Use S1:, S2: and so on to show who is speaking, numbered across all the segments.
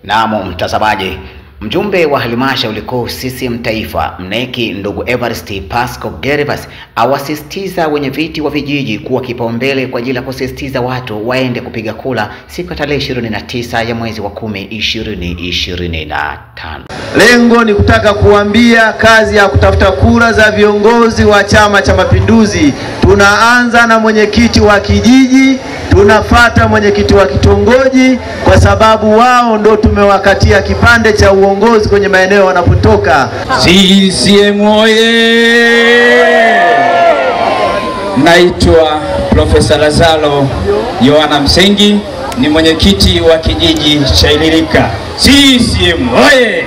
S1: Naam mtazamaji, mjumbe wa halmashauri kuu CCM Taifa mneki ndugu Evarist Pasco Gervas awasisitiza wenye viti wa vijiji kuwa kipaumbele kwa ajili ya kusisitiza watu waende kupiga kura siku ya tarehe 29 ya mwezi wa 10 2025.
S2: Lengo ni kutaka kuambia kazi ya kutafuta kura za viongozi wa Chama cha Mapinduzi. Tunaanza na mwenyekiti wa kijiji, tunafata mwenyekiti wa kitongoji, kwa sababu wao ndo tumewakatia kipande cha uongozi kwenye maeneo wanapotoka.
S3: CCM oye! Naitwa Profesa Lazaro Yohana Msengi, ni mwenyekiti wa kijiji cha Ilirika. CCM oye!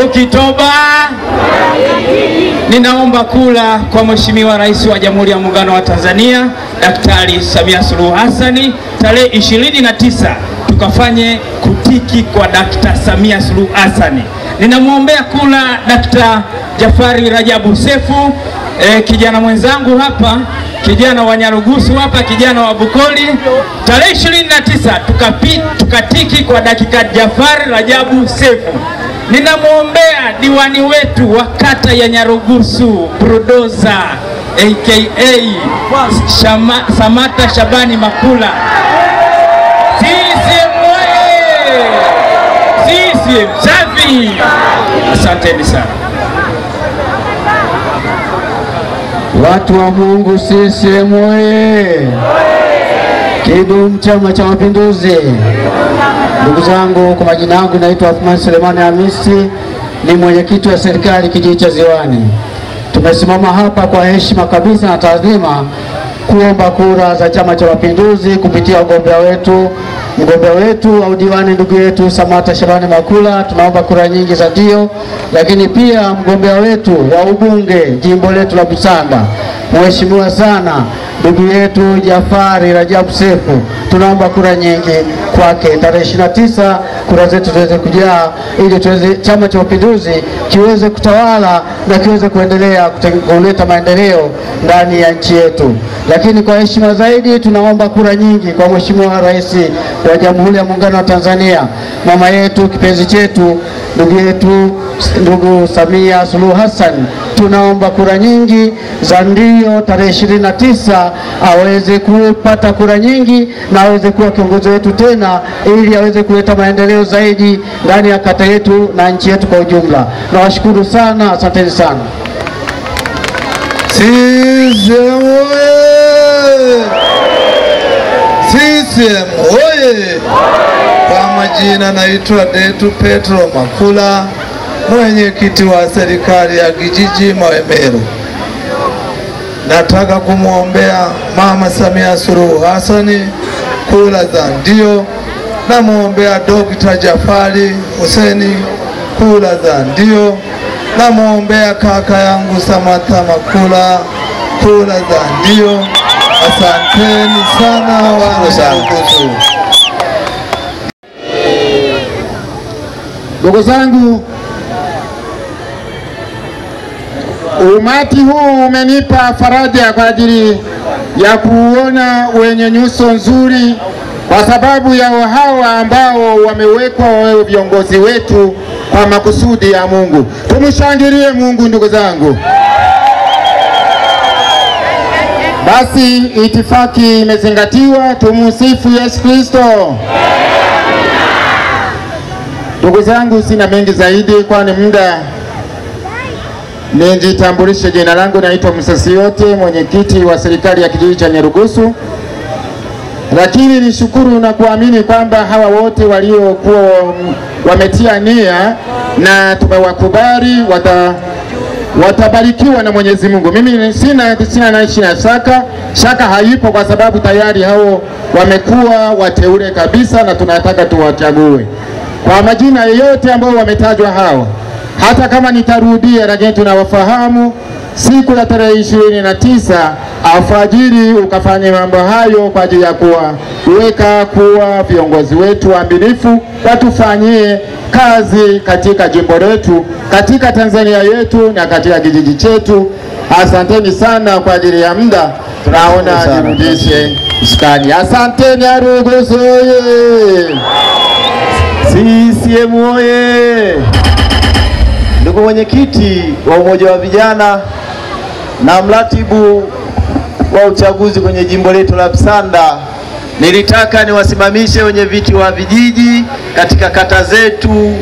S3: Oktoba, ninaomba kula kwa Mheshimiwa Rais wa Jamhuri ya Muungano wa Tanzania Daktari Samia Suluhu Hassan tarehe 29, tukafanye kutiki kwa Daktari Samia Suluhu Hassan. Ninamuombea kula Daktari Jafari Rajabu Sefu, kijana mwenzangu hapa, kijana wa Nyarugusu hapa, kijana wa Bukoli. Tarehe 29 tukatiki kwa Daktari Jafari Rajabu Sefu. Ninamuombea diwani wetu wa kata ya Nyarugusu Brudoza aka Samata Shabani Makula. CCM oye! CCM safi! Asanteni sana.
S4: Watu wa Mungu, CCM oye! Kidumu Chama cha Mapinduzi! Ndugu zangu, kwa majina yangu naitwa Athman Selemani Hamisi, ni mwenyekiti wa serikali kijiji cha Ziwani. Tumesimama hapa kwa heshima kabisa na taadhima kuomba kura za Chama cha Mapinduzi kupitia mgombea wetu au diwani ndugu yetu Samata Shabani Makula. Tunaomba kura nyingi za ndio, lakini pia mgombea wetu wa ubunge jimbo letu la Busanda, mheshimiwa sana ndugu yetu Jafari Rajabu Sefu, tunaomba kura nyingi kwake. Tarehe 29 kura zetu ziweze kujaa ili Chama cha Mapinduzi kiweze kutawala na kiweze kuendelea kuleta maendeleo ndani ya nchi yetu. Lakini kwa heshima zaidi tunaomba kura nyingi kwa Mheshimiwa Rais wa Jamhuri ya Muungano wa Tanzania, mama yetu kipenzi chetu, ndugu Samia Suluhu Hassan. Tunaomba kura nyingi za ndio tarehe 29 aweze kupata kura nyingi na aweze kuwa kiongozi wetu tena, ili aweze kuleta maendeleo zaidi ndani ya kata yetu na nchi yetu kwa ujumla. Nawashukuru sana, asanteni sana.
S2: CCM oye! CCM oye! Kwa majina naitwa Detu Petro Makula, mwenyekiti wa serikali ya kijiji Mawemeru. Nataka kumwombea Mama Samia Suluhu Hassan kura za ndio. Namuombea Dr. Jafari Huseni kura za ndio. Namuombea kaka yangu Samata Makula kura za ndio. Asanteni sana Nyarugusu.
S4: Ndugu zangu, umati huu umenipa faraja kwa ajili ya kuona wenye nyuso nzuri, kwa sababu ya hawa ambao wamewekwa wawe viongozi wetu kwa makusudi ya Mungu. Tumshangilie Mungu ndugu zangu. Basi itifaki imezingatiwa. Tumsifu Yesu Kristo. Ndugu zangu, sina mengi zaidi kwani muda. Nijitambulishe, jina langu naitwa Msasiyote, mwenyekiti wa serikali ya kijiji cha Nyarugusu. Lakini nishukuru na kuamini kwamba hawa wote waliokuwa wametia nia na tumewakubali watabarikiwa na Mwenyezi Mungu. Mimi sina shaka haipo, kwa sababu tayari hao wamekuwa wateule kabisa na tunataka tuwachague. Kwa majina yote ambao wametajwa hawa, hata kama nitarudia, lakini tunawafahamu. Siku ya tarehe 29 alfajiri ukafanye mambo hayo kwa ajili ya kuweka kuwa viongozi wetu waaminifu, watufanyie kazi katika jimbo letu, katika Tanzania yetu na katika kijiji chetu. Asanteni sana kwa ajili ya muda. Tunaona nirudishe usukani. Asanteni Nyarugusu.
S2: CCM oye! Ndugu mwenyekiti wa umoja wa vijana na mratibu wa uchaguzi kwenye jimbo letu la Msanda, nilitaka niwasimamishe wenye viti wa vijiji katika kata zetu,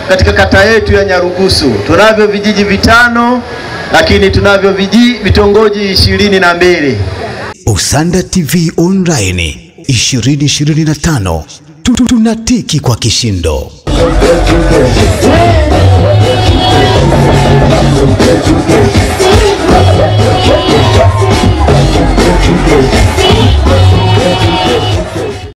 S2: katika kata yetu ya Nyarugusu. Tunavyo vijiji 5 lakini tunavyo vitongoji 22.
S5: Usanda TV Online 2025 tunatiki kwa kishindo.